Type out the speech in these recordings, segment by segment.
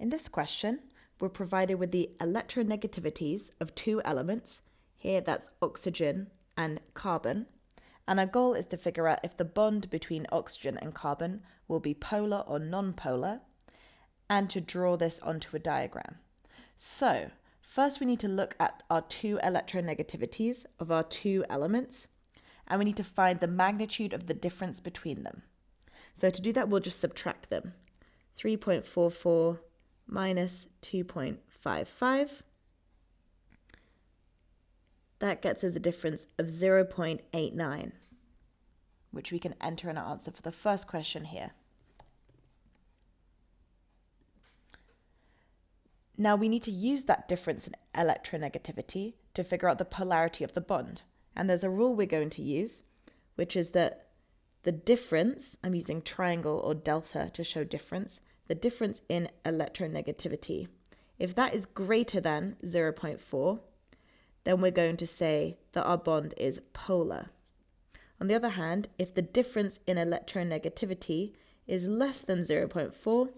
In this question, we're provided with the electronegativities of two elements. Here that's oxygen and carbon. And our goal is to figure out if the bond between oxygen and carbon will be polar or non-polar, and to draw this onto a diagram. So, first we need to look at our two electronegativities of our two elements, and we need to find the magnitude of the difference between them. So to do that, we'll just subtract them. 3.44 minus 2.55. That gets us a difference of 0.89, which we can enter in our answer for the first question here. Now we need to use that difference in electronegativity to figure out the polarity of the bond. And there's a rule we're going to use, which is that the difference, I'm using triangle or delta to show difference, the difference in electronegativity, if that is greater than 0.4, then we're going to say that our bond is polar. On the other hand, if the difference in electronegativity is less than 0.4,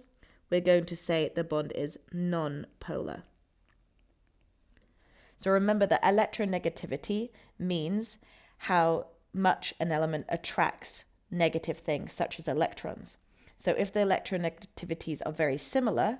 we're going to say the bond is non-polar. So remember that electronegativity means how much an element attracts negative things such as electrons. So if the electronegativities are very similar,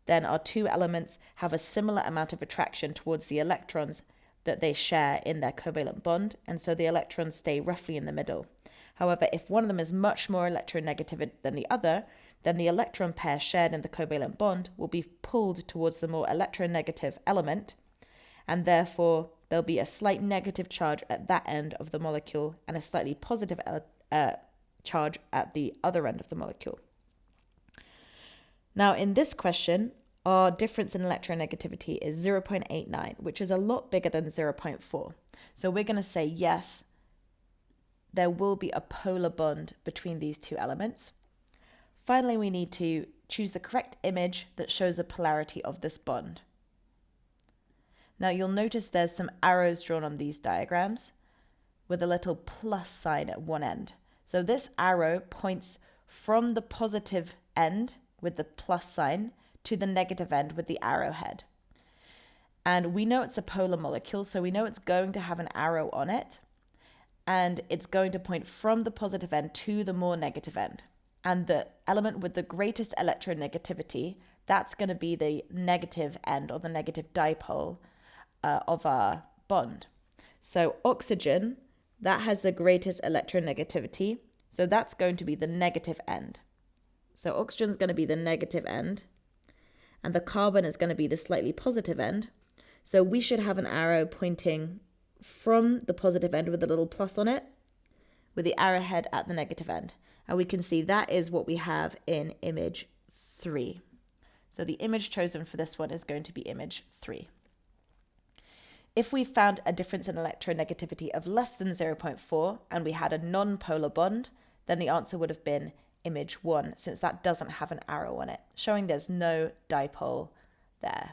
then our two elements have a similar amount of attraction towards the electrons that they share in their covalent bond, and so the electrons stay roughly in the middle. However, if one of them is much more electronegative than the other, then the electron pair shared in the covalent bond will be pulled towards the more electronegative element, and therefore there'll be a slight negative charge at that end of the molecule and a slightly positive charge at the other end of the molecule. Now in this question, our difference in electronegativity is 0.89, which is a lot bigger than 0.4. So we're going to say yes, there will be a polar bond between these two elements. Finally, we need to choose the correct image that shows the polarity of this bond. Now you'll notice there's some arrows drawn on these diagrams with a little plus sign at one end. So this arrow points from the positive end with the plus sign to the negative end with the arrowhead. And we know it's a polar molecule, so we know it's going to have an arrow on it, and it's going to point from the positive end to the more negative end. And the element with the greatest electronegativity, that's going to be the negative end or the negative dipole of our bond. So oxygen, that has the greatest electronegativity, so that's going to be the negative end. So oxygen is going to be the negative end, and the carbon is going to be the slightly positive end. So we should have an arrow pointing from the positive end with a little plus on it, with the arrowhead at the negative end. And we can see that is what we have in image 3. So the image chosen for this one is going to be image 3. If we found a difference in electronegativity of less than 0.4 and we had a non-polar bond, then the answer would have been image 1, since that doesn't have an arrow on it, showing there's no dipole there.